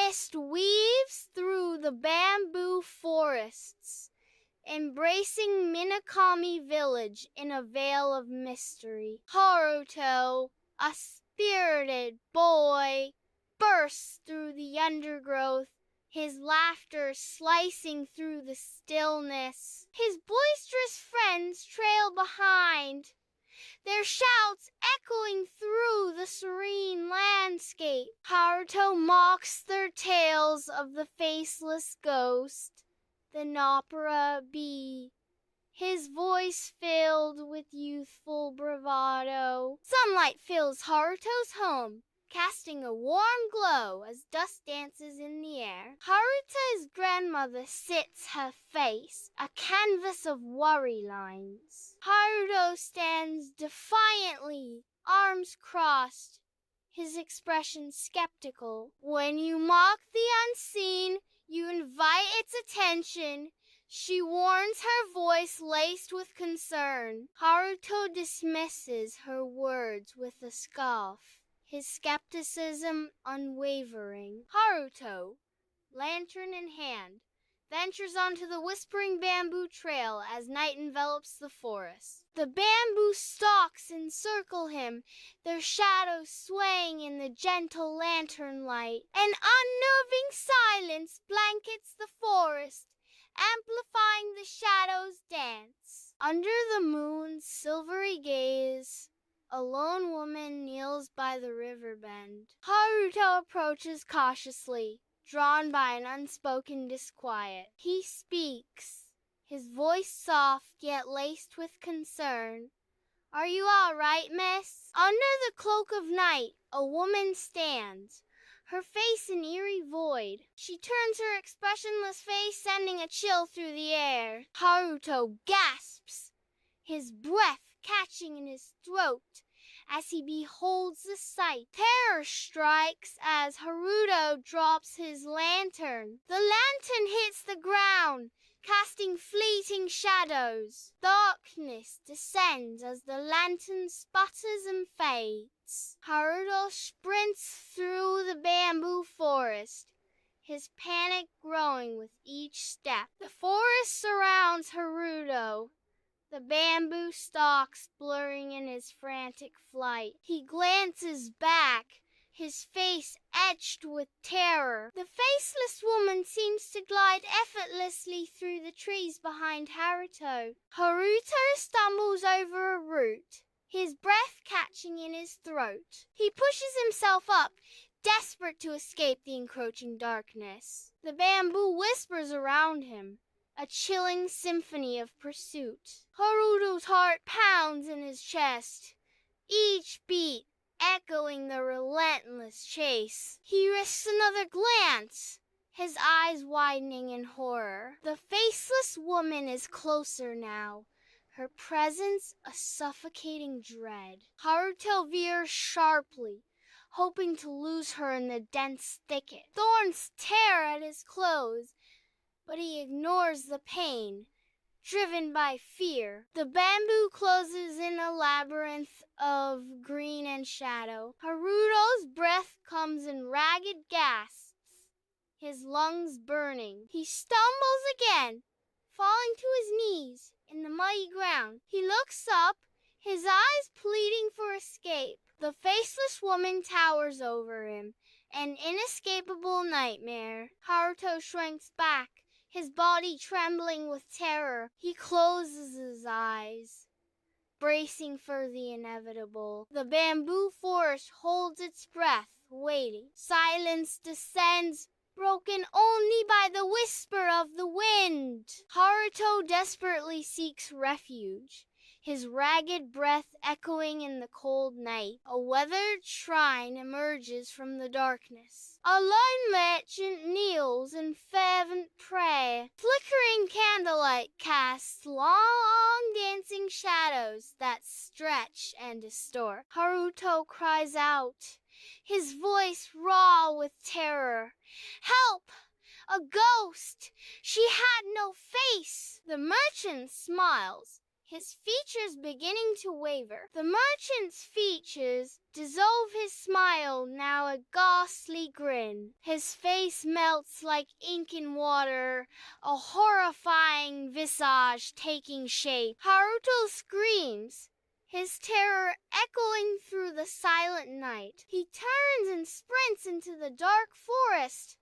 mist weaves through the bamboo forests, embracing Minakami village in a veil of mystery. Haruto, a spirited boy, bursts through the undergrowth, his laughter slicing through the stillness. His boisterous friends trail behind, their shouts echoing through the serene landscape. Haruto mocks their tales of the faceless ghost, the Noppera-bō, his voice filled with youthful bravado. Sunlight fills Haruto's home, casting a warm glow as dust dances in the air. Haruto's grandmother sits her face, a canvas of worry lines. Haruto stands defiantly, arms crossed, his expression skeptical. When you mock the unseen, you invite its attention, she warns, her voice laced with concern. Haruto dismisses her words with a scoff, his skepticism unwavering. Haruto, lantern in hand, ventures onto the whispering bamboo trail as night envelops the forest. The bamboo stalks encircle him, their shadows swaying in the gentle lantern light. An unnerving silence blankets the forest, amplifying the shadows' dance. Under the moon's silvery gaze, a lone woman kneels by the river bend. Haruto approaches cautiously, drawn by an unspoken disquiet. He speaks, his voice soft yet laced with concern. "Are you all right, miss?" Under the cloak of night, a woman stands, her face an eerie void. She turns her expressionless face, sending a chill through the air. Haruto gasps, his breath catching in his throat as he beholds the sight. Terror strikes as Haruto drops his lantern. The lantern hits the ground, casting fleeting shadows. Darkness descends as the lantern sputters and fades. Haruto sprints through the bamboo forest, his panic growing with each step. The forest surrounds Haruto, the bamboo stalks blurring in his frantic flight. He glances back, his face etched with terror. The faceless woman seems to glide effortlessly through the trees behind Haruto. Haruto stumbles over a root, his breath catching in his throat. He pushes himself up, desperate to escape the encroaching darkness. The bamboo whispers around him, a chilling symphony of pursuit. Haruto's heart pounds in his chest, each beat echoing the relentless chase. He risks another glance, his eyes widening in horror. The faceless woman is closer now, her presence a suffocating dread. Haruto veers sharply, hoping to lose her in the dense thicket. Thorns tear at his clothes, but he ignores the pain, driven by fear. The bamboo closes in a labyrinth of green and shadow. Haruto's breath comes in ragged gasps, his lungs burning. He stumbles again, falling to his knees in the muddy ground. He looks up, his eyes pleading for escape. The faceless woman towers over him, an inescapable nightmare. Haruto shrinks back, his body trembling with terror. He closes his eyes, bracing for the inevitable. The bamboo forest holds its breath, waiting. Silence descends, broken only by the whisper of the wind. Haruto desperately seeks refuge, his ragged breath echoing in the cold night. A weathered shrine emerges from the darkness. A lone merchant kneels in fervent prayer. Flickering candlelight casts long dancing shadows that stretch and distort. Haruto cries out, his voice raw with terror. "Help! A ghost! She had no face!" The merchant smiles, his features beginning to waver. The merchant's features dissolve his smile, now a ghastly grin. His face melts like ink in water, a horrifying visage taking shape. Haruto screams, his terror echoing through the silent night. He turns and sprints into the dark forest,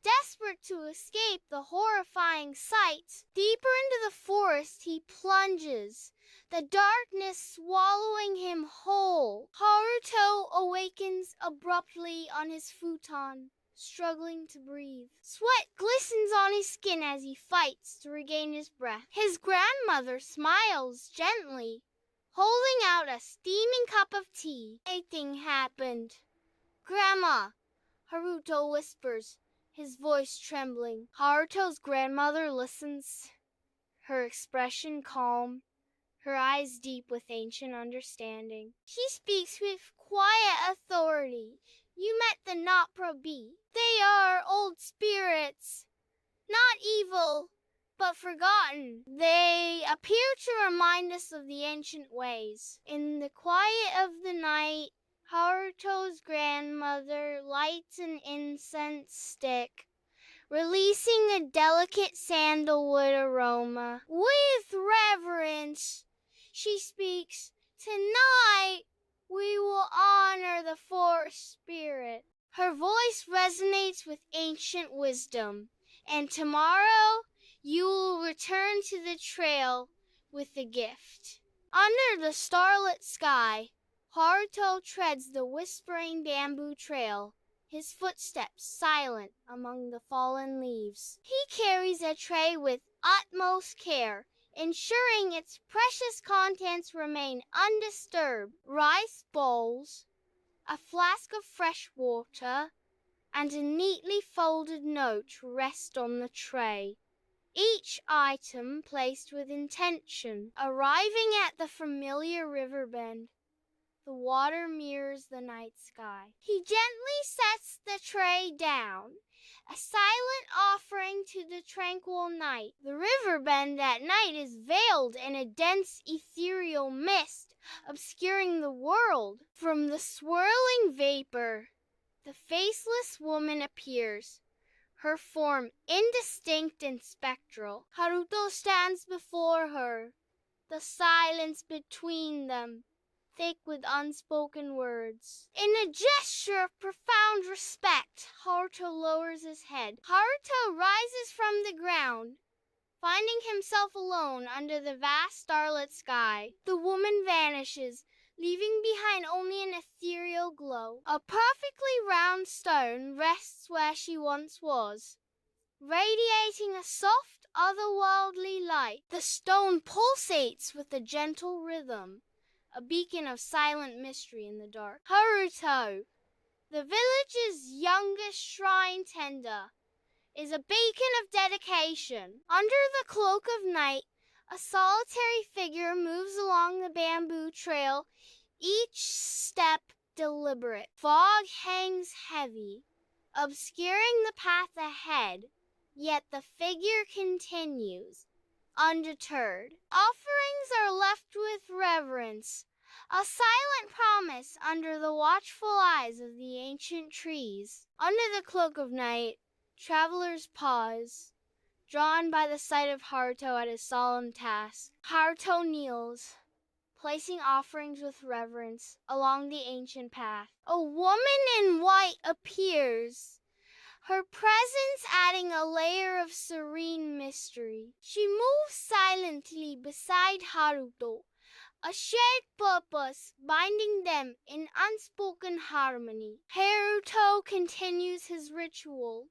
desperate to escape the horrifying sight. Deeper into the forest he plunges, the darkness swallowing him whole. Haruto awakens abruptly on his futon, struggling to breathe. Sweat glistens on his skin as he fights to regain his breath. His grandmother smiles gently, holding out a steaming cup of tea. Anything happened. "Grandma," Haruto whispers, his voice trembling. Haruto's grandmother listens, her expression calm, her eyes deep with ancient understanding. She speaks with quiet authority. "You met the Noppera-bō. They are old spirits, not evil, but forgotten. They appear to remind us of the ancient ways." In the quiet of the night, Haruto's grandmother lights an incense stick, releasing a delicate sandalwood aroma. With reverence, she speaks, "Tonight, we will honor the forest spirit." Her voice resonates with ancient wisdom. "And tomorrow, you will return to the trail with a gift." Under the starlit sky, Haruto treads the whispering bamboo trail, his footsteps silent among the fallen leaves. He carries a tray with utmost care, ensuring its precious contents remain undisturbed. Rice bowls, a flask of fresh water, and a neatly folded note rest on the tray, each item placed with intention. Arriving at the familiar river bend, the water mirrors the night sky. He gently sets the tray down, a silent offering to the tranquil night. The river bend at night is veiled in a dense ethereal mist, obscuring the world. From the swirling vapor, the faceless woman appears, her form indistinct and spectral. Haruto stands before her, the silence between them thick with unspoken words. In a gesture of profound respect, Haruto lowers his head. Haruto rises from the ground, finding himself alone under the vast starlit sky. The woman vanishes, leaving behind only an ethereal glow. A perfectly round stone rests where she once was, radiating a soft, otherworldly light. The stone pulsates with a gentle rhythm, a beacon of silent mystery in the dark. Haruto, the village's youngest shrine tender, is a beacon of dedication. Under the cloak of night, a solitary figure moves along the bamboo trail, each step deliberate. Fog hangs heavy, obscuring the path ahead, yet the figure continues, undeterred. Offerings are left with reverence, a silent promise under the watchful eyes of the ancient trees. Under the cloak of night, travelers pause, drawn by the sight of Haruto at his solemn task. Haruto kneels, placing offerings with reverence along the ancient path. A woman in white appears, her presence adding a layer of serene mystery. She moves silently beside Haruto, a shared purpose binding them in unspoken harmony. Haruto continues his ritual,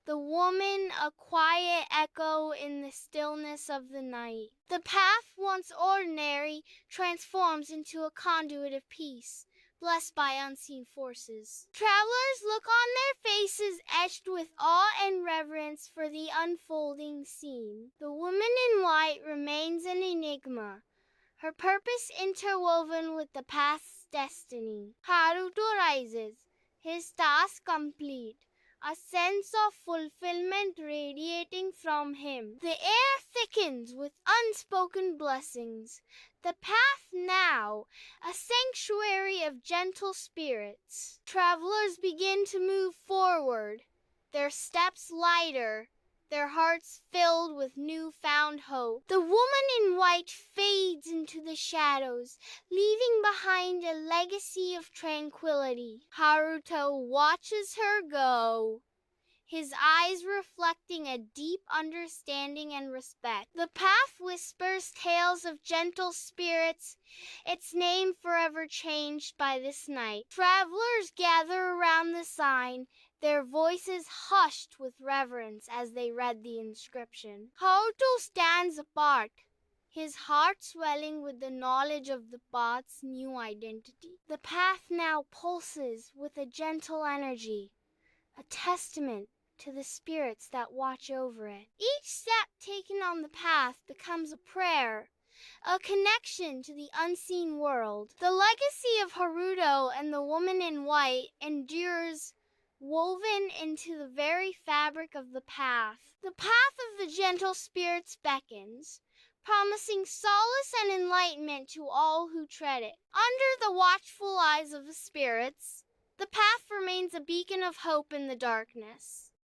the woman a quiet echo in the stillness of the night. The path, once ordinary, transforms into a conduit of peace, blessed by unseen forces. Travelers look on their faces etched with awe and reverence for the unfolding scene. The woman in white remains an enigma, her purpose interwoven with the path's destiny. Haruto rises, his task complete, a sense of fulfillment radiating from him. The air thickens with unspoken blessings. The path now, a sanctuary of gentle spirits. Travelers begin to move forward, their steps lighter, their hearts filled with newfound hope. The woman in white fades into the shadows, leaving behind a legacy of tranquility. Haruto watches her go, his eyes reflecting a deep understanding and respect. The path whispers tales of gentle spirits, its name forever changed by this night. Travelers gather around the sign, their voices hushed with reverence as they read the inscription. Haruto stands apart, his heart swelling with the knowledge of the path's new identity. The path now pulses with a gentle energy, a testament to the spirits that watch over it. Each step taken on the path becomes a prayer, a connection to the unseen world. The legacy of Haruto and the woman in white endures, woven into the very fabric of the path. The path of the gentle spirits beckons, promising solace and enlightenment to all who tread it. Under the watchful eyes of the spirits, the path remains a beacon of hope in the darkness.